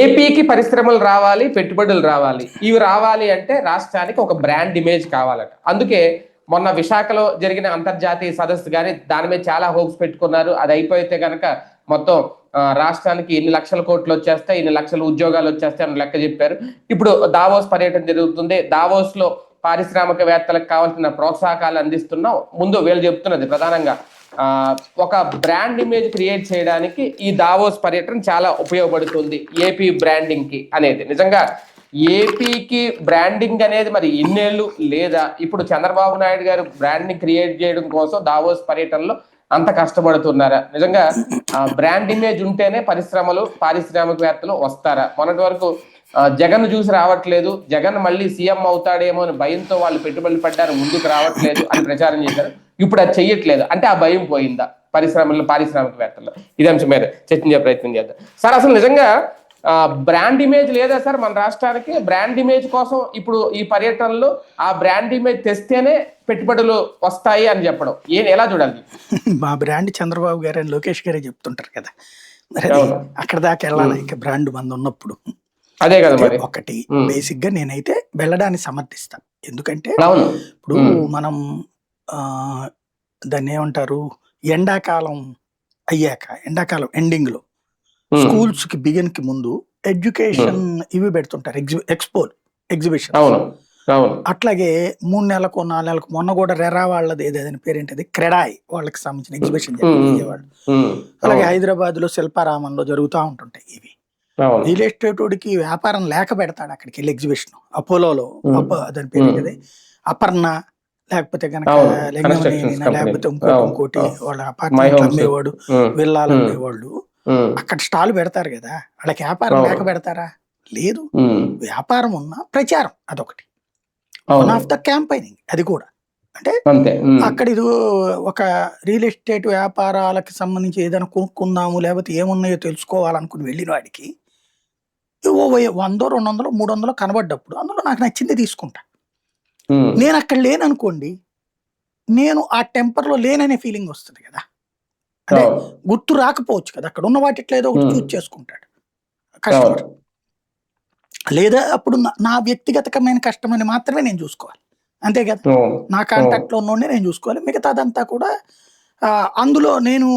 ఏపీకి పరిశ్రమలు రావాలి, పెట్టుబడులు రావాలి. ఇవి రావాలి అంటే రాష్ట్రానికి ఒక బ్రాండ్ ఇమేజ్ కావాలట. అందుకే మొన్న విశాఖలో జరిగిన అంతర్జాతీయ సదస్సు కానీ దాని మీద చాలా హోప్స్ పెట్టుకున్నారు. అది అయిపోతే కనుక మొత్తం రాష్ట్రానికి ఇన్ని లక్షల కోట్లు వచ్చేస్తాయి, ఇన్ని లక్షల ఉద్యోగాలు వచ్చేస్తాయి అని లెక్క చెప్పారు. ఇప్పుడు దావోస్ పర్యటన జరుగుతుంది. దావోస్ లో పారిశ్రామికవేత్తలకు కావాల్సిన ప్రోత్సాహకాలు అందిస్తున్నాం. ముందు వీళ్ళు చెప్తున్నది ప్రధానంగా ఒక బ్రాండ్ ఇమేజ్ క్రియేట్ చేయడానికి ఈ దావోస్ పర్యటన చాలా ఉపయోగపడుతుంది ఏపీ బ్రాండింగ్ కి అనేది. నిజంగా ఏపీకి బ్రాండింగ్ అనేది మరి ఇన్నేళ్ళు లేదా ఇప్పుడు చంద్రబాబు నాయుడు గారు బ్రాండింగ్ క్రియేట్ చేయడం కోసం దావోస్ పర్యటనలో అంత కష్టపడుతున్నారా? నిజంగా బ్రాండ్ ఇమేజ్ ఉంటేనే పరిశ్రమలు పారిశ్రామికవేత్తలు వస్తారా? మొన్నటి వరకు జగన్ చూసి రావట్లేదు, జగన్ మళ్ళీ సీఎం అవుతాడేమో అని భయంతో వాళ్ళు పెట్టుబడులు పెట్టారు, ముందుకు రావట్లేదు అని ప్రచారం చేశారు. ఇప్పుడు అది చెయ్యట్లేదు అంటే ఆ భయం పోయిందా పారిశ్రామికవేత్తలు? ఇదే అంశం మీద చర్చించే ప్రయత్నం చేద్దాం సార్. అసలు నిజంగా బ్రాండ్ ఇమేజ్ లేదా సార్ మన రాష్ట్రానికి? బ్రాండ్ ఇమేజ్ కోసం ఇప్పుడు ఈ పర్యటనలో ఆ బ్రాండ్ ఇమేజ్ తెస్తేనే పెట్టుబడులు వస్తాయి అని చెప్పడం ఎలా చూడాలి? మా బ్రాండ్ చంద్రబాబు గారు అని లోకేష్ గారే చెప్తుంటారు కదా, మరి అక్కడ దాకా వెళ్ళాలి ఇక బ్రాండ్ మంది ఉన్నప్పుడు. అదే కదా మరి. ఒకటి బేసిక్ గా నేనైతే వెళ్ళడాన్ని సమర్థిస్తాను. ఎందుకంటే ఇప్పుడు మనం దాన్ని ఏమంటారు, ఎండాకాలం అయ్యాక, ఎండాకాలం ఎండింగ్ లో స్కూల్స్ కి బిగిన్ కి ముందు ఎడ్యుకేషన్ ఇవి పెడుతుంటారు, ఎగ్జిబిషన్. అట్లాగే 3 నెలలకు 4 నెలలకు మొన్న కూడా రెరా వాళ్ళది ఏదైనా పేరేంటది, క్రెడాయ్ వాళ్ళకి సంబంధించిన ఎగ్జిబిషన్ విజయవాడ. అలాగే హైదరాబాద్ లో శిల్పారామంలో జరుగుతూ ఉంటుంటాయి ఇవి. రియల్ ఎస్టేట్ వాడికి వ్యాపారం లేక పెడతాడు అక్కడికి వెళ్ళి ఎగ్జిబిషన్. అపోలోలో దాని పేరు అపర్ణ, లేకపోతే కనుక లేకపోతే ఇంకోటి వాళ్ళ అపార్ట్మెంట్ అమ్మేవాడు, విల్లాలు అమ్మేవాళ్ళు అక్కడ స్టాల్ పెడతారు కదా. వాళ్ళకి వ్యాపారం లేక పెడతారా? లేదు. వ్యాపారం ఉన్న ప్రచారం అదొకటి, వన్ ఆఫ్ ద క్యాంపైనింగ్. అది కూడా అంటే అక్కడ ఇది ఒక రియల్ ఎస్టేట్ వ్యాపారాలకు సంబంధించి ఏదైనా కొనుక్కుందాము లేకపోతే ఏమున్నాయో తెలుసుకోవాలనుకుని వెళ్ళిన వాడికి 100, 200, 300 కనబడ్డప్పుడు అందులో నాకు నచ్చింది తీసుకుంటా. నేను అక్కడ లేననుకోండి, నేను ఆ టెంపర్లో లేననే ఫీలింగ్ వస్తుంది కదా. అంటే గుర్తు రాకపోవచ్చు కదా, అక్కడ ఉన్న వాటిట్లో ఏదో ఒకటి చూస్ చేసుకుంటాడు కస్టమర్. లేదా అప్పుడు నా వ్యక్తిగతమైన కస్టమర్ని మాత్రమే నేను చూసుకోవాలి, అంతే కదా. నా కాంటాక్ట్లో ఉన్నోడిని నేను చూసుకోవాలి, మిగతాదంతా కూడా అందులో నేను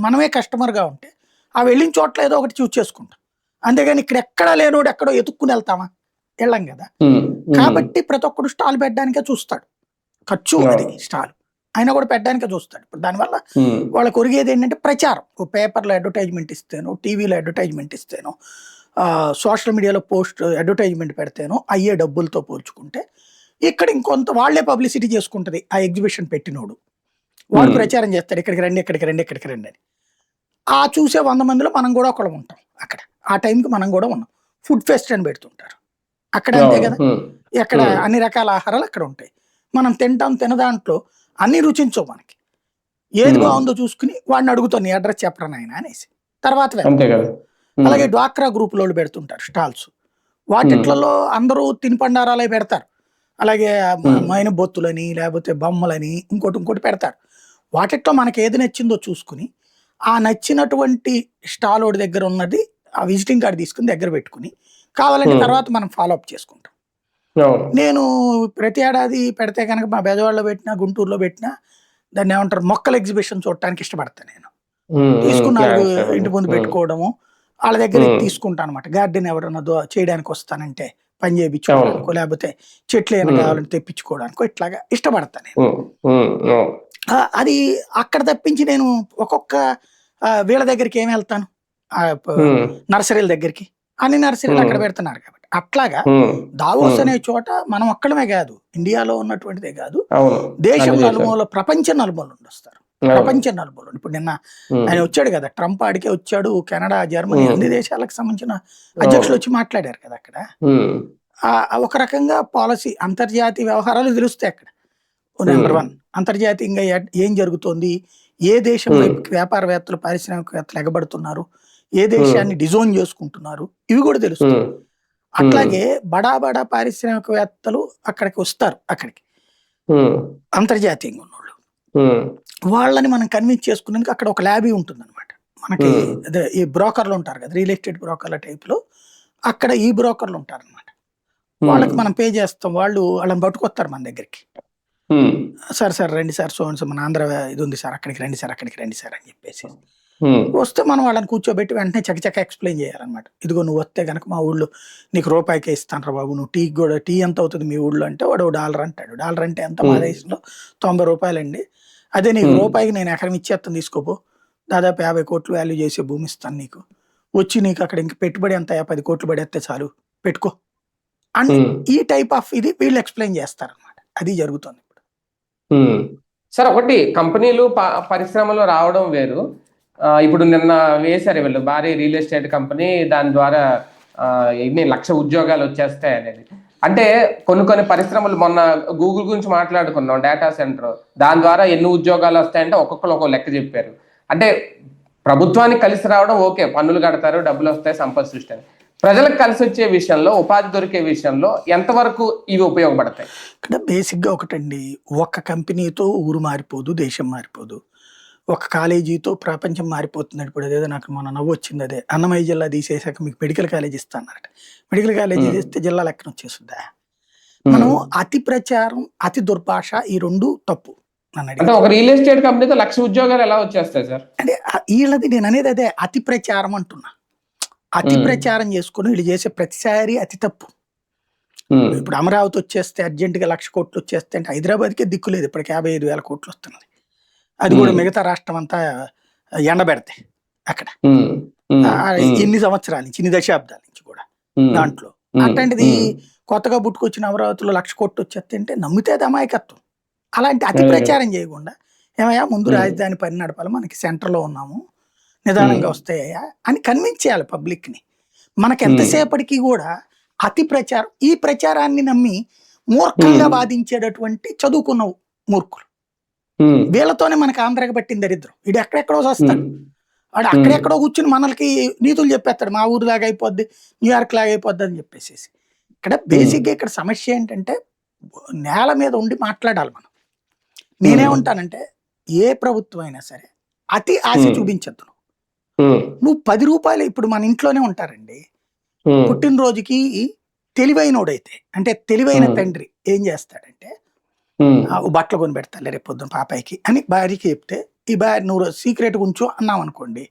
మనమే కస్టమర్గా ఉంటే ఆ వెళ్ళిన చోట్ల ఏదో ఒకటి చూస్ చేసుకుంటాం. అంతేగాని ఇక్కడ ఎక్కడా లేనోడు ఎక్కడో ఎతుక్కుని వెళ్తామా? వెళ్ళం కదా. కాబట్టి ప్రతి ఒక్కడు స్టాల్ పెట్టడానికే చూస్తాడు, ఖర్చు అది స్టాల్ అయినా కూడా పెట్టడానికే చూస్తాడు. ఇప్పుడు దానివల్ల వాళ్ళకి ఒరిగేది ఏంటంటే ప్రచారం. పేపర్లో అడ్వర్టైజ్మెంట్ ఇస్తేనో, టీవీలో అడ్వర్టైజ్మెంట్ ఇస్తేనో, సోషల్ మీడియాలో పోస్ట్ అడ్వర్టైజ్మెంట్ పెడితేనో అయ్యే డబ్బులతో పోల్చుకుంటే ఇక్కడ ఇంకొంత వాళ్లే పబ్లిసిటీ చేసుకుంటది. ఆ ఎగ్జిబిషన్ పెట్టినోడు వాడు ప్రచారం చేస్తాడు, ఇక్కడికి రండి, ఇక్కడికి రండి, ఇక్కడికి రండి అని. ఆ చూసే 100 మందిలో మనం కూడా ఒకళ్ళు ఉంటాం అక్కడ. ఆ టైంకి మనం కూడా ఉన్నాం. ఫుడ్ ఫెస్ట్ అని పెడుతుంటారు అక్కడ, అంతే కదా. అక్కడ అన్ని రకాల ఆహారాలు అక్కడ ఉంటాయి. మనం తినదాంట్లో అన్ని రుచించవు. మనకి ఏది బాగుందో చూసుకుని వాడిని అడుగుతాను, నీ అడ్రస్ చెప్పరా నాయన అనేసి తర్వాత వెళ్తాం. అలాగే డ్వాక్రా గ్రూప్ లో పెడుతుంటారు స్టాల్స్. వాటిట్లలో అందరూ తినుపండారాలే పెడతారు. అలాగే మైన బొత్తులని లేకపోతే బొమ్మలని ఇంకోటి పెడతారు. వాటిట్లో మనకి ఏది నచ్చిందో చూసుకుని ఆ నచ్చినటువంటి స్టాల్ ఒకటి దగ్గర ఉన్నది ఆ విజిటింగ్ కార్డు తీసుకుని దగ్గర పెట్టుకుని కావాలంటే తర్వాత మనం ఫాలోఅప్ చేసుకుంటాం. నేను ప్రతి ఏడాది పెడితే కనుక మా బెజవాడలో పెట్టినా, గుంటూరులో పెట్టినా దాన్ని ఏమంటారు, మొక్కల ఎగ్జిబిషన్ చూడటానికి ఇష్టపడతాను. నేను తీసుకున్న ఇంటి ముందు పెట్టుకోవడము, వాళ్ళ దగ్గర తీసుకుంటాను అనమాట. గార్డెన్ ఎవరన్నా చేయడానికి వస్తానంటే పని చేయించుకోవడానికో లేకపోతే చెట్లు ఏమైనా కావాలంటే తెప్పించుకోవడానికో ఇట్లాగా ఇష్టపడతాను నేను. అది అక్కడ తప్పించి నేను ఒక్కొక్క వీళ్ళ దగ్గరికి ఏమి వెళ్తాను, నర్సరీల దగ్గరికి. అన్ని నర్సరీలు అక్కడ పెడుతున్నారు కాబట్టి అట్లాగా దావోస్ అనే చోట మనం ఒక్కడమే కాదు, ఇండియాలో ఉన్నటువంటిదే కాదు, దేశం నలుమూల, ప్రపంచం నలుమూల నుండి వస్తారు. ప్రపంచం నలుమూల. ఇప్పుడు నిన్న ఆయన వచ్చాడు కదా, ట్రంప్ ఆడికే వచ్చాడు. కెనడా, జర్మనీ అన్ని దేశాలకు సంబంధించిన అధ్యక్షులు వచ్చి మాట్లాడారు కదా అక్కడ. ఒక రకంగా పాలసీ, అంతర్జాతీయ వ్యవహారాలు తెలుస్తాయి అక్కడ. నెంబర్ 1 అంతర్జాతీయంగా ఏం జరుగుతోంది, ఏ దేశం వ్యాపారవేత్తలు, పారిశ్రామికవేత్తలు ఎగబడుతున్నారు, ఏ దేశాన్ని డిజోన్ చేసుకుంటున్నారు, ఇవి కూడా తెలుస్తుంది. అట్లాగే బడా పారిశ్రామికవేత్తలు అక్కడికి వస్తారు. అక్కడికి అంతర్జాతీయంగా ఉన్నోళ్ళు వాళ్ళని మనం కన్విన్స్ చేసుకునేందుకు అక్కడ ఒక ల్యాబీ ఉంటుంది అనమాట. మనకి అదే ఈ బ్రోకర్లు ఉంటారు కదా, రియల్ ఎస్టేట్ బ్రోకర్ల టైప్లో అక్కడ ఈ బ్రోకర్లు ఉంటారు అనమాట. వాళ్ళకి మనం పే చేస్తాం, వాళ్ళని పట్టుకొస్తారు మన దగ్గరికి. సార్ రండి సార్, మన ఆంధ్ర ఇది ఉంది సార్, అక్కడికి రండి సార్, అక్కడికి రండి సార్ అని చెప్పేసి వస్తే మనం వాళ్ళని కూర్చోబెట్టి వెంటనే చకచక ఎక్స్ప్లెయిన్ చేయాలన్నమాట. ఇదిగో నువ్వు వస్తే కనుక మా ఊళ్ళో నీకు రూపాయికే ఇస్తాను రా బాబు, నువ్వు టీకి కూడా టీ ఎంత అవుతుంది మీ ఊళ్ళో అంటే వాడు $1 అంటాడు. $1 అంటే ఎంత, మా దేశంలో 90 రూపాయలండి. అదే నీకు రూపాయికి నేను ఎకరం ఇచ్చేస్తాను, తీసుకోపో, దాదాపు 50 కోట్లు వాల్యూ చేసే భూమి ఇస్తాను నీకు, వచ్చి నీకు అక్కడ ఇంక పెట్టుబడి ఎంత 10 కోట్లు పడేస్తే చాలు, పెట్టుకో అని ఈ టైప్ ఆఫ్ ఇది వీళ్ళు ఎక్స్ప్లెయిన్ చేస్తారనమాట. అది జరుగుతుంది ఇప్పుడు. సార్, ఒకటి కంపెనీలు పరిశ్రమలు రావడం వేరు. ఇప్పుడు నిన్న వేశారు వీళ్ళు భారీ రియల్ ఎస్టేట్ కంపెనీ, దాని ద్వారా ఎన్ని 1,00,000 ఉద్యోగాలు వచ్చేస్తాయి అనేది. అంటే కొన్ని పరిశ్రమలు, మొన్న గూగుల్ గురించి మాట్లాడుకున్నాం, డేటా సెంటర్, దాని ద్వారా ఎన్ని ఉద్యోగాలు వస్తాయంటే ఒక్కొక్కరు ఒక్కొక్క లెక్క చెప్పారు. అంటే ప్రభుత్వానికి కలిసి రావడం ఓకే, పన్నులు కడతారు, డబ్బులు వస్తాయి, సంపద సృష్టి అని. ప్రజలకు కలిసి వచ్చే విషయంలో, ఉపాధి దొరికే విషయంలో ఎంతవరకు ఇవి ఉపయోగపడతాయి? ఇక్కడ బేసిక్గా ఒకటండి, ఒక్క కంపెనీతో ఊరు మారిపోదు, దేశం మారిపోదు. ఒక కాలేజీతో ప్రపంచం మారిపోతుంది. ఇప్పుడు అదేదో నాకు మన నవ్వు వచ్చింది, అదే అన్నమయ్య జిల్లా తీసేసాక మీకు మెడికల్ కాలేజ్ ఇస్తానన్నట. మెడికల్ కాలేజీ చేస్తే జిల్లా లెక్కన వచ్చేస్తుందా? మనం అతి ప్రచారం, అతి దుర్భాష, ఈ రెండు తప్పు. అంటే ఒక రియల్ ఎస్టేట్ కంపెనీతో 1,00,000 ఉద్యోగాలు ఎలా వచ్చేస్తాయి సార్? అంటే వీళ్ళది నేను అనేది అదే అతి ప్రచారం అంటున్నా. అతి ప్రచారం చేసుకుని వీళ్ళు చేసే ప్రతిసారి అతి తప్పు. ఇప్పుడు అమరావతి వచ్చేస్తే అర్జెంటుగా 1,00,000 కోట్లు వచ్చేస్తే అంటే హైదరాబాద్కే దిక్కు లేదు, ఇప్పటికి 55,000 కోట్లు వస్తున్నది. అది కూడా మిగతా రాష్ట్రం అంతా ఎండబెడితే అక్కడ ఎన్ని సంవత్సరాల నుంచి, ఇన్ని దశాబ్దాల నుంచి కూడా దాంట్లో. అట్లాంటిది కొత్తగా పుట్టుకొచ్చిన అమరావతిలో 1,00,000 కోట్లు వచ్చేస్తే అంటే నమ్మితే అది అమాయకత్వం. అలాంటి అతి ప్రచారం చేయకుండా, ఏమయ్యా ముందు రాజధాని పని నడపాలి, మనకి సెంటర్లో ఉన్నాము, నిదానంగా వస్తాయా అని కన్విన్స్ చేయాలి పబ్లిక్ని. మనకి ఎంతసేపటికి కూడా అతి ప్రచారం, ఈ ప్రచారాన్ని నమ్మి మూర్ఖంగా వాదించేటటువంటి చదువుకున్న మూర్ఖులు, వీళ్ళతోనే మనకి ఆంధ్రాకి పట్టిన దరిద్రం. వీడు ఎక్కడెక్కడో వస్తాడు, వాడు అక్కడెక్కడో కూర్చుని మనకి నీతులు చెప్పేస్తాడు, మా ఊరు లాగా అయిపోద్ది, న్యూయార్క్ లాగా అయిపోద్ది అని చెప్పేసి. ఇక్కడ బేసిక్గా ఇక్కడ సమస్య ఏంటంటే నేల మీద ఉండి మాట్లాడాలి మనం. నేనేమంటానంటే ఏ ప్రభుత్వం అయినా సరే అతి ఆశ చూపించద్దు. నువ్వు 10 రూపాయలు, ఇప్పుడు మన ఇంట్లోనే ఉంటారండి, పుట్టినరోజుకి తెలివైనోడైతే, అంటే తెలివైన తండ్రి ఏం చేస్తాడంటే బట్టలు కొని పెడతాలే రేపు పొద్దున పాపాయికి అని భార్యకి చెప్తే, ఈ భార్య నువ్వు సీక్రెట్ ఉంచు అన్నాం అనుకోండి,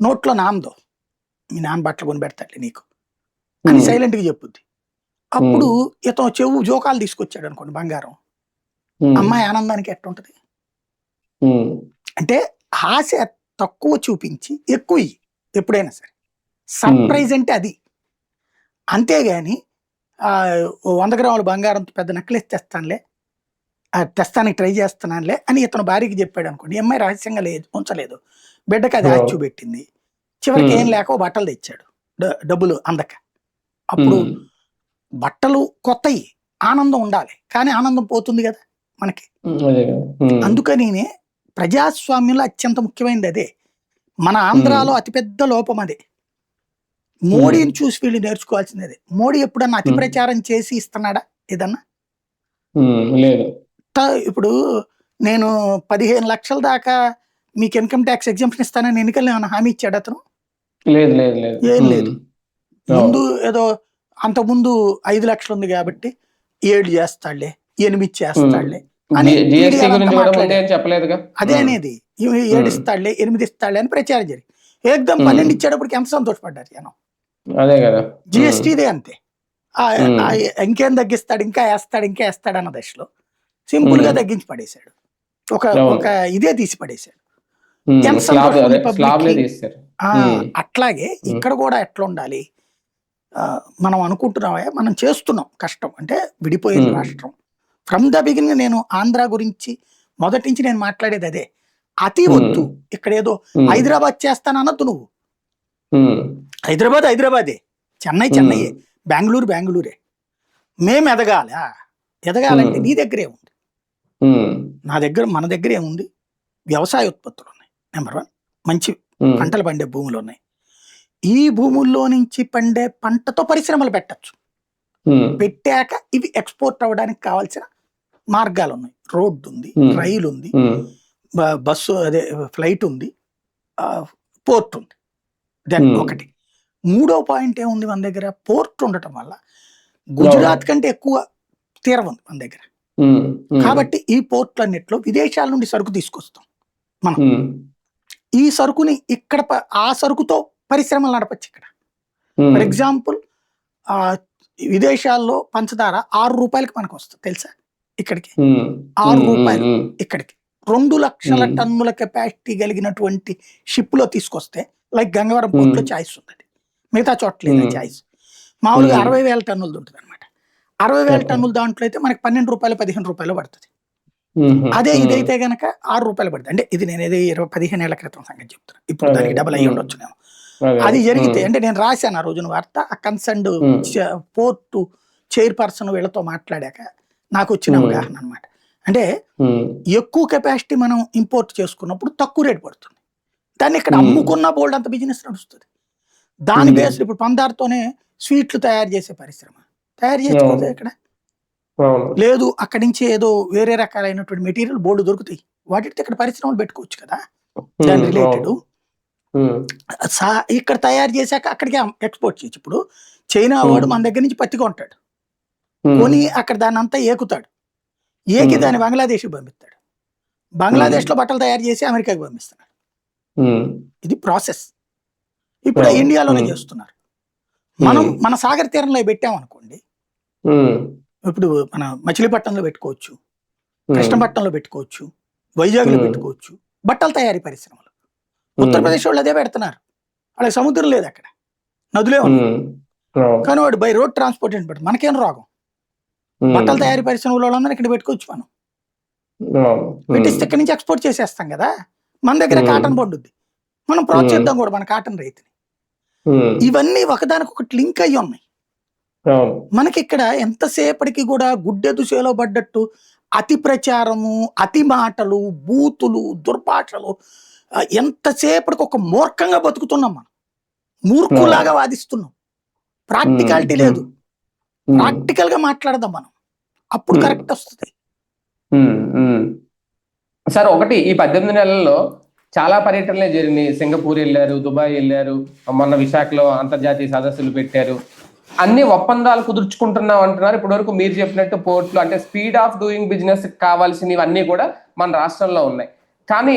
నోట్లో నాందో మీ నాన్న బట్టలు కొని పెడతాడులే నీకు అని సైలెంట్గా చెప్పుద్ది. అప్పుడు ఇతను చెవు జోకాలు తీసుకొచ్చాడు అనుకోండి, బంగారం, అమ్మాయి ఆనందానికి ఎట్టుంటది? అంటే ఆశ తక్కువ చూపించి ఎక్కువ ఎప్పుడైనా సరే. సర్ప్రైజ్ అంటే అది. అంతేగాని 100 గ్రాముల బంగారంతో పెద్ద నెక్లెస్ తెస్తానికి ట్రై చేస్తున్నానులే అని ఇతను భార్యకి చెప్పాడు అనుకోండి, అమ్మాయి రహస్యంగా ఉంచలేదు, బిడ్డకి అది ఆచి చూపెట్టింది, చివరికి ఏం లేక బట్టలు తెచ్చాడు డబ్బులు అందక. అప్పుడు బట్టలు కొత్తవి, ఆనందం ఉండాలి, కానీ ఆనందం పోతుంది కదా మనకి. అందుకని ప్రజాస్వామ్యంలో అత్యంత ముఖ్యమైనది అదే. మన ఆంధ్రాలో అతిపెద్ద లోపం అదే. మోడీని చూసి వీళ్ళు నేర్చుకోవాల్సింది అదే. మోడీ ఎప్పుడన్నా అతి ప్రచారం చేసి ఇస్తున్నాడా ఏదన్నా? ఇప్పుడు నేను 15 లక్షల దాకా మీకు ఇన్కమ్ ట్యాక్స్ ఎగ్జంప్షన్ ఇస్తానని ఎన్నికల్లో ఏమైనా హామీ ఇచ్చాడు అతను? ఏం లేదు. ముందు ఏదో అంతకుముందు 5 లక్షలు ఉంది కాబట్టి 7 చేస్తాడులే, 8 చేస్తాడులే అని అదే అనేది. 7 ఇస్తాడులే, 8 ఇస్తాడులే అని ప్రచారం జరిగి ఏకదం 12 ఇచ్చేటప్పటికి ఎంత సంతోషపడ్డారు జనం. జిఎస్టీదే అంతే, ఇంకేం తగ్గిస్తాడు, ఇంకా వేస్తాడు అన్న దశలో సింపుల్ గా తగ్గించి పడేశాడు. ఒక ఇదే తీసి పడేశాడు. ఎంత సంతోషం. అట్లాగే ఇక్కడ కూడా ఎట్లా ఉండాలి, మనం అనుకుంటున్నావా, మనం చేస్తున్నాం కష్టం, అంటే విడిపోయిన రాష్ట్రం. ఫ్రమ్ ద బిగినింగ్ నేను ఆంధ్ర గురించి మొదటి నుంచి నేను మాట్లాడేది అదే. అతి వద్దు. ఇక్కడ ఏదో హైదరాబాద్ చేస్తానన్నద్దు నువ్వు. హైదరాబాదే, చెన్నైయే, బెంగళూరే. మేము ఎదగాలంటే నీ దగ్గరే ఉంది, మన దగ్గర ఏముంది? వ్యవసాయ ఉత్పత్తులు ఉన్నాయి, నెంబర్ 1. మంచి పంటలు పండే భూములు ఉన్నాయి. ఈ భూముల్లో నుంచి పండే పంటతో పరిశ్రమలు పెట్టచ్చు. పెట్టాక ఇవి ఎక్స్పోర్ట్ అవ్వడానికి కావాల్సిన మార్గాలు ఉన్నాయి. రోడ్డు ఉంది, రైలు ఉంది, బస్సు, అదే ఫ్లైట్ ఉంది, పోర్ట్ ఉంది. దెన్ ఒకటి. మూడో పాయింట్ ఏముంది మన దగ్గర, పోర్ట్ ఉండటం వల్ల గుజరాత్ కంటే ఎక్కువ తీరం ఉంది మన దగ్గర. కాబట్టి ఈ పోర్ట్లన్నిట్లో విదేశాల నుండి సరుకు తీసుకొస్తాం మనం. ఈ సరుకుని ఇక్కడ ఆ సరుకుతో పరిశ్రమలు నడపచ్చు ఇక్కడ. ఫర్ ఎగ్జాంపుల్ విదేశాల్లో పంచదార 6 రూపాయలకి మనకు వస్తుంది తెలుసా, ఇక్కడికి 6 రూపాయలు ఇక్కడికి 2 లక్షల టన్నుల కెపాసిటీ కలిగినటువంటి షిప్ లో తీసుకొస్తే, లైక్ గంగవరం పోర్ట్ లో ఛాయిస్ ఉంది, మిగతా చోట్ల ఛాయిస్. మామూలుగా 60,000 టన్నులు ఉంటుంది అనమాట. 60,000 టన్నులు దాంట్లో అయితే మనకి 12 రూపాయలు 15 రూపాయలు పడుతుంది. అదే ఇదైతే గనక 6 రూపాయలు పడుతుంది. అంటే ఇది నేను ఏదో 15 ఏళ్ల క్రితం సంగతి చెప్తున్నా, ఇప్పుడు దానికి డబల్ అయ్యి ఉండొచ్చు నేను. అది జరిగితే అంటే నేను రాశాను ఆ రోజున వార్త, ఆ కన్సర్న్డ్ పోర్టు చైర్పర్సన్ వీళ్ళతో మాట్లాడాక నాకు వచ్చిన అవగాహన అనమాట. అంటే ఎక్కువ కెపాసిటీ మనం ఇంపోర్ట్ చేసుకున్నప్పుడు తక్కువ రేటు పడుతుంది, దాన్ని ఇక్కడ అమ్ముకున్న బోల్డ్ అంత బిజినెస్ నడుస్తుంది. దాని బేస్డ్ ఇప్పుడు పందార్తోనే స్వీట్లు తయారు చేసే పరిశ్రమ తయారు చేసుకోతే ఇక్కడ లేదు, అక్కడి నుంచి ఏదో వేరే రకాలైనటువంటి మెటీరియల్ బోల్డ్ దొరుకుతాయి, వాటితో ఇక్కడ పరిశ్రమలు పెట్టుకోవచ్చు కదా దాని రిలేటెడ్. ఇక్కడ తయారు చేశాక అక్కడికి ఎక్స్పోర్ట్ చేయొచ్చు. ఇప్పుడు చైనా వాడు మన దగ్గర నుంచి పత్తి కొంటాడు, కొని అక్కడ దాన్ని అంతా ఏకుతాడు, ఏకి దాన్ని బంగ్లాదేశ్కి పంపిస్తాడు, బంగ్లాదేశ్ లో బట్టలు తయారు చేసి అమెరికాకి పంపిస్తున్నాడు. ఇది ప్రాసెస్ ఇప్పుడు ఇండియాలోనే చేస్తున్నారు. మనం మన సాగర్ తీరంలో పెట్టామనుకోండి, ఇప్పుడు మన మచిలీపట్నంలో పెట్టుకోవచ్చు, కృష్ణపట్నంలో పెట్టుకోవచ్చు, వైజాగ్ లో పెట్టుకోవచ్చు బట్టల తయారీ పరిశ్రమలు. ఉత్తరప్రదేశ్ వాళ్ళు అదే పెడుతున్నారు, వాళ్ళకి సముద్రం లేదు అక్కడ, నదులే ఉన్నాయి, కానీ వాడు బై రోడ్ ట్రాన్స్పోర్టేషన్ పెడతారు. మనకేం రోగం, బట్టల తయారీ పరిశ్రమల వాళ్ళందరూ ఇక్కడ పెట్టుకోవచ్చు, మనం పెట్టిస్తే ఇక్కడి నుంచి ఎక్స్పోర్ట్ చేసేస్తాం కదా. మన దగ్గర కాటన్ పండుద్ది, మనం ప్రోత్సహిద్దాం కూడా మన కాటన్ రైతుని. ఇవన్నీ ఒకదానికొకటి లింక్ అయ్యి ఉన్నాయి. మనకి ఇక్కడ ఎంతసేపటికి కూడా గుడ్డెదు చేలో పడ్డట్టు అతి ప్రచారము, అతి మాటలు, బూతులు, దుర్భాషలు, ఎంతసేపటికి ఒక మూర్ఖంగా బతుకుతున్నాం మనం, మూర్ఖులాగా వాదిస్తున్నాం. ప్రాక్టికాలిటీ లేదు, ప్రాక్టికల్ గా మాట్లాడదాం మనం, అప్పుడు కరెక్ట్ వస్తుంది. సార్ ఒకటి, ఈ 18 నెలల్లో చాలా పర్యటనలే జరిగినాయి. సింగపూర్ వెళ్ళారు, దుబాయ్ వెళ్ళారు, మొన్న విశాఖలో అంతర్జాతీయ సదస్సులు పెట్టారు, అన్ని ఒప్పందాలు కుదుర్చుకుంటున్నాం అంటున్నారు. ఇప్పటి వరకు మీరు చెప్పినట్టు పోర్ట్లు అంటే స్పీడ్ ఆఫ్ డూయింగ్ బిజినెస్ కావాల్సినవి అన్నీ కూడా మన రాష్ట్రంలో ఉన్నాయి. కానీ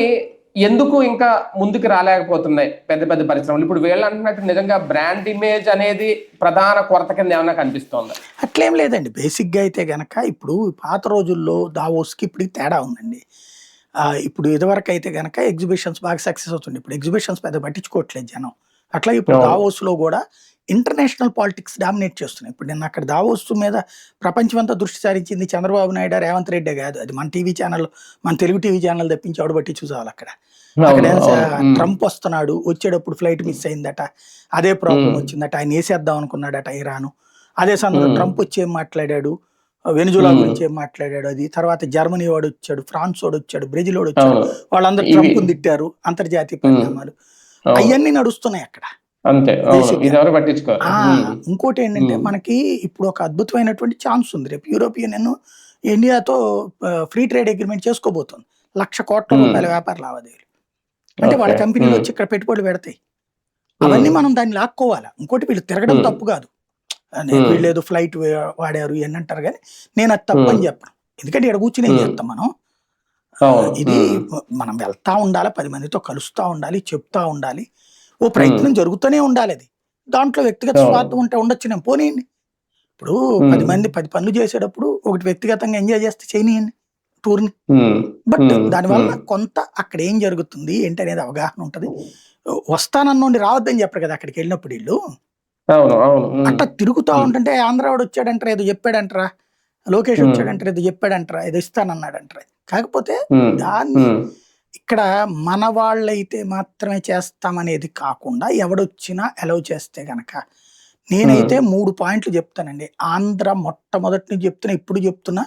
ఎందుకు ఇంకా ముందుకు రాలేకపోతున్నాయి పెద్ద పెద్ద పరిశ్రమలు? ఇప్పుడు వీళ్ళు అంటున్నట్టు నిజంగా బ్రాండ్ ఇమేజ్ అనేది ప్రధాన కొరత కింద ఏమైనా కనిపిస్తోందా? అట్లేం లేదండి. బేసిక్గా అయితే గనక ఇప్పుడు పాత రోజుల్లో దావోస్కి ఇప్పుడు తేడా ఉందండి. ఇప్పుడు ఇదివరకు అయితే గనక ఎగ్జిబిషన్స్ బాగా సక్సెస్ అవుతుంది, ఇప్పుడు ఎగ్జిబిషన్స్ పెద్ద పట్టించుకోవట్లేదు జనం. అట్లా ఇప్పుడు దావోస్లో కూడా ఇంటర్నేషనల్ పాలిటిక్స్ డామినేట్ చేస్తున్నాయి. ఇప్పుడు నేను అక్కడ దావోస్ మీద ప్రపంచమంతా దృష్టి సారించింది చంద్రబాబు నాయుడు, రేవంత్ రెడ్డి కాదు, అది మన టీవీ ఛానల్, మన తెలుగు టీవీ ఛానల్ తప్పించి ఆవిడ బట్టి చూసావాలి. అక్కడ ట్రంప్ వస్తున్నాడు, వచ్చేటప్పుడు ఫ్లైట్ మిస్ అయిందట, అదే ప్రాబ్లం వచ్చిందట, ఆయన వేసేద్దాం అనుకున్నాడట ఇరాను. అదే సమయంలో ట్రంప్ వచ్చి ఏం మాట్లాడాడు, వెనిజులా గురించి ఏం మాట్లాడాడు, అది తర్వాత జర్మనీ వాడు వచ్చాడు, ఫ్రాన్స్ వాడు వచ్చాడు, బ్రెజిల్ వాడు వచ్చాడు, వాళ్ళందరూ ట్రంప్ తిట్టారు. అంతర్జాతీయ పరిణామాలు అవన్నీ నడుస్తున్నాయి అక్కడ. ఇంకోటి ఏంటంటే మనకి ఇప్పుడు ఒక అద్భుతమైనటువంటి ఛాన్స్ ఉంది. రేపు యూరోపియన్ యూనియన్ ఇండియాతో ఫ్రీ ట్రేడ్ అగ్రిమెంట్ చేసుకోబోతుంది, 1,00,000 కోట్ల రూపాయల వ్యాపార లావాదేవీలు. అంటే వాళ్ళ కంపెనీలు వచ్చి ఇక్కడ పెట్టుబడులు పెడతాయి, అవన్నీ మనం దాన్ని లాక్కోవాలి. ఇంకోటి వీళ్ళు తిరగడం తప్పు కాదు, వీళ్ళు ఏదో ఫ్లైట్ వాడారు అని అంటారు, కానీ నేను అది తప్పు అని చెప్పను. ఎందుకంటే ఇక్కడ కూర్చుని ఏం చేస్తాం మనం, ఇది మనం వెళ్తా ఉండాలి, 10 మందితో కలుస్తూ ఉండాలి, చెప్తా ఉండాలి, ఓ ప్రయత్నం జరుగుతూనే ఉండాలి. అది దాంట్లో వ్యక్తిగత స్వార్థం ఉంటే ఉండొచ్చు, నేను పోనీయండి. ఇప్పుడు 10 మంది 10 పనులు చేసేటప్పుడు ఒకటి వ్యక్తిగతంగా ఎంజాయ్ చేస్తే చేయనియండి టూర్ని. బట్ దానివల్ల కొంత అక్కడ ఏం జరుగుతుంది ఏంటి అనేది అవగాహన ఉంటుంది. వస్తానన్నుండి రావద్దని చెప్పరు కదా అక్కడికి వెళ్ళినప్పుడు వీళ్ళు. అట్లా తిరుగుతూ ఉంటుంటే ఆంధ్రావాడు వచ్చాడంటారా, ఏదో చెప్పాడంటారా, లోకేష్ వచ్చాడంటారా, ఏదో చెప్పాడంటారా, ఏదో ఇస్తానన్నాడంటారా. కాకపోతే దాన్ని ఇక్కడ మన వాళ్ళైతే మాత్రమే చేస్తామనేది కాకుండా ఎవడొచ్చినా అలౌ చేస్తే గనక నేనైతే 3 పాయింట్లు చెప్తానండి. ఆంధ్ర మొట్టమొదటి నుంచి చెప్తున్నా, ఇప్పుడు చెప్తున్నా,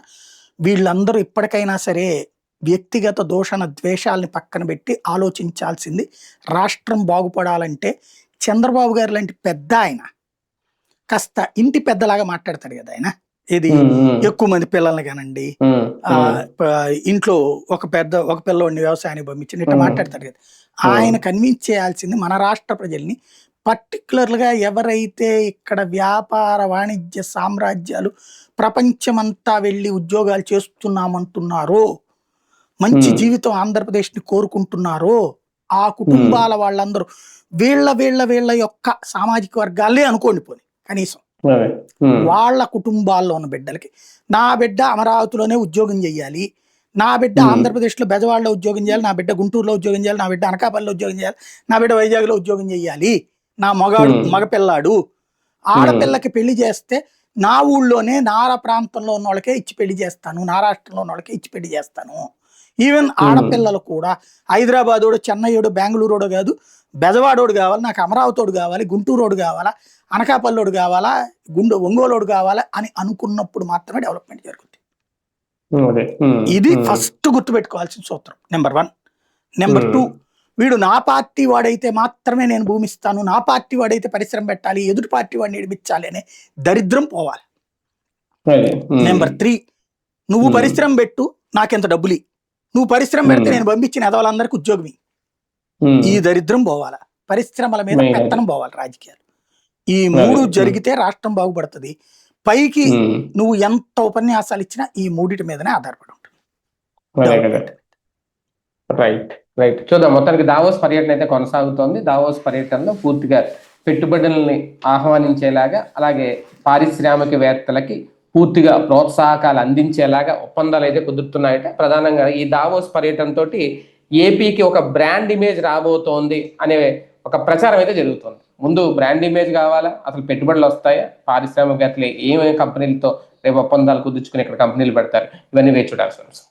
వీళ్ళందరూ ఇప్పటికైనా సరే వ్యక్తిగత దూషణ ద్వేషాలని పక్కన పెట్టి ఆలోచించాల్సింది, రాష్ట్రం బాగుపడాలంటే చంద్రబాబు గారు లాంటి పెద్ద ఆయన కాస్త ఇంటి పెద్దలాగా మాట్లాడతాడు కదా ఆయన, ఇది ఎక్కువ మంది పిల్లల్ని కానండి, ఇంట్లో ఒక పిల్లోడిని వ్యవసాయానికి పంపించి ఇట్లా మాట్లాడతారు కదా. ఆయన కన్విన్స్ చేయాల్సింది మన రాష్ట్ర ప్రజల్ని, పర్టికులర్ గా ఎవరైతే ఇక్కడ వ్యాపార వాణిజ్య సామ్రాజ్యాలు ప్రపంచమంతా వెళ్ళి ఉద్యోగాలు చేస్తున్నామంటున్నారో, మంచి జీవితం ఆంధ్రప్రదేశ్ ని కోరుకుంటున్నారో ఆ కుటుంబాల వాళ్ళందరూ వీళ్ళ యొక్క సామాజిక వర్గాలే అనుకోండి పోనీ కనీసం వాళ్ళ కుటుంబాల్లో ఉన్న బిడ్డలకి, నా బిడ్డ అమరావతిలోనే ఉద్యోగం చేయాలి, నా బిడ్డ ఆంధ్రప్రదేశ్లో బెజవాడలో ఉద్యోగం చేయాలి, నా బిడ్డ గుంటూరులో ఉద్యోగం చేయాలి, నా బిడ్డ అనకాపల్లిలో ఉద్యోగం చేయాలి, నా బిడ్డ వైజాగ్లో ఉద్యోగం చేయాలి, నా మగపిల్లాడు ఆడపిల్లకి పెళ్లి చేస్తే నా ఊళ్ళోనే నార ప్రాంతంలో ఉన్న వాళ్ళకే ఇచ్చి పెళ్లి చేస్తాను, నా రాష్ట్రంలో ఉన్న వాళ్ళకే ఇచ్చి పెళ్లి చేస్తాను. ఈవెన్ ఆడపిల్లలు కూడా హైదరాబాదోడు, చెన్నైయోడు, బెంగళూరోడు కాదు, బెజవాడోడు కావాలి, నాకు అమరావతోడు కావాలి, గుంటూరోడు కావాలా, అనకాపల్లోడు కావాలా, ఒంగోలోడు కావాలా అని అనుకున్నప్పుడు మాత్రమే డెవలప్మెంట్ జరుగుతుంది. ఇది ఫస్ట్ గుర్తుపెట్టుకోవాల్సిన సూత్రం నెంబర్ 1. నెంబర్ 2, వీడు నా పార్టీ వాడైతే మాత్రమే నేను భూమిస్తాను, నా పార్టీ వాడైతే పరిశ్రమ పెట్టాలి, ఎదుటి పార్టీ వాడిని ఏడిపించాలి అనే దరిద్రం పోవాలి. నెంబర్ 3, నువ్వు పరిశ్రమ పెట్టు, నాకెంత డబ్బులి, నువ్వు పరిశ్రమ పెడితే నేను పంపించిన ఎదవాళ్ళందరికీ ఉద్యోగం, ఈ దరిద్రం పోవాలా. పరిశ్రమల మీద పెత్తనం పోవాలి రాజకీయాలు. ఈ 3 జరిగితే రాష్ట్రం బాగుపడుతుంది. పైకి నువ్వు ఎంత ఉపన్యాసాలు ఇచ్చినా ఈ 3 మీదనే ఆధారపడి ఉంటుంది. రైట్ చూద్దాం. మొత్తానికి దావోస్ పర్యటన అయితే కొనసాగుతోంది. దావోస్ పర్యటనలో పూర్తిగా పెట్టుబడుల్ని ఆహ్వానించేలాగా, అలాగే పారిశ్రామికవేత్తలకి పూర్తిగా ప్రోత్సాహకాలు అందించేలాగా ఒప్పందాలు అయితే కుదురుతున్నాయట. ప్రధానంగా ఈ దావోస్ పర్యటన తోటి ఏపీకి ఒక బ్రాండ్ ఇమేజ్ రాబోతోంది అనే ఒక ప్రచారం అయితే జరుగుతుంది. ముందు బ్రాండ్ ఇమేజ్ కావాలా, అసలు పెట్టుబడులు వస్తాయా, పారిశ్రామికవేత్తలు ఏమేమి కంపెనీలతో రేపు ఒప్పందాలు కుదుర్చుకుని ఇక్కడ కంపెనీలు పెడతారు, ఇవన్నీ వేచి చూడాల్సి